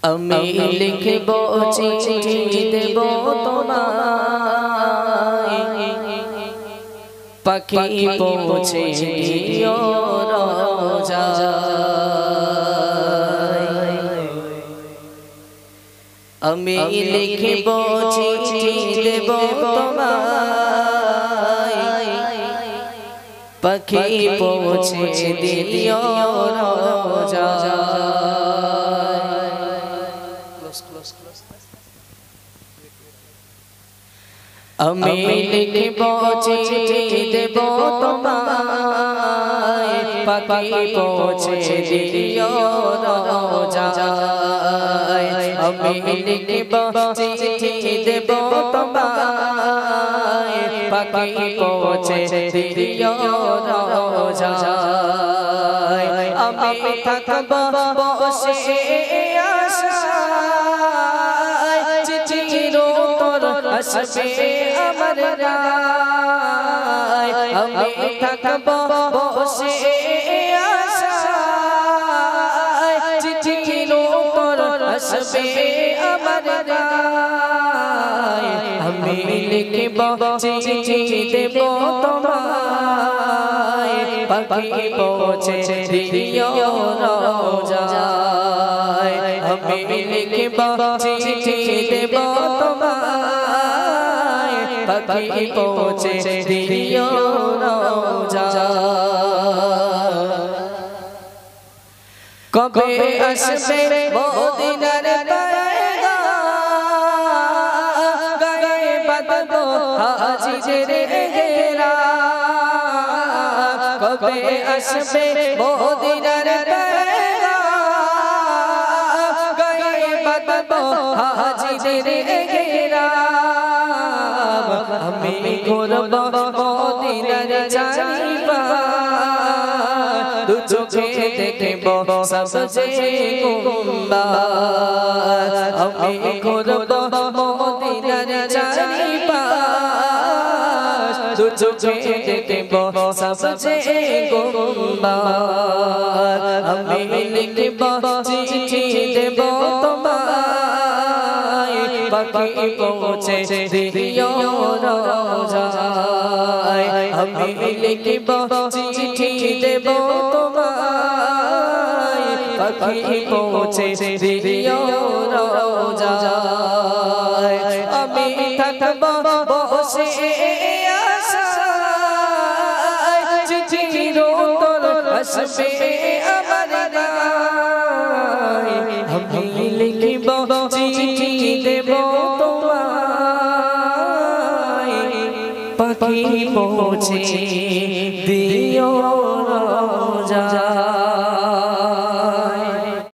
আমি লিখব চিঠি দেব তোমায় পাখি পৌঁছে দিও রোজায় আমি লিখব চিঠি দেব তোমায় পাখি পৌঁছে দিও রোজায় আমি লিখব চিঠি দেব তোমায় পাখি পৌঁছে দিও রোজায় আমি লিখব চিঠি দেব তোমায় পাখি পৌঁছে দিও রোজায় আমি থাকব বসে আশায় চিঠির উত্তর আসবে আমার রায় আমি থাকব বসে আশায় চিঠির উত্তর আসবে আমার রায় আমি লিখব চিঠি দেব তোমায় পাখি পৌঁছে দিও রোজায় আমি লিখব চিঠি দেব তোমায় পাখি পৌঁছে দিও রোজায় কবে আসবে মদিনার পয়গাম গায়ে বাঁধবো হাজিদের ঘেরা কবে আসবে মদিনার পয়গাম গায়ে বাঁধবো হাজিদের ঘেরা আমি ঘুরব মদিনার চারিপাশ দু চোখে দেখব সবচেয়ে গুম্বাদ আমি ঘুরব মদিনার চারিপাশ দু চোখে দেখব সবচেয়ে গুম্বাদ আমি লিখব চিঠি দেব তোমায় পাখি পৌঁছে দিও রোজায় আমি লিখব চিঠি দেব তোমায় পাখি পৌঁছে দিও রোজায় আমি থাকব বসে আশায় চিঠির উত্তর আসবে আমার রায় আমি লিখব চিঠি দেব তোমায় পাখি পৌঁছে দিও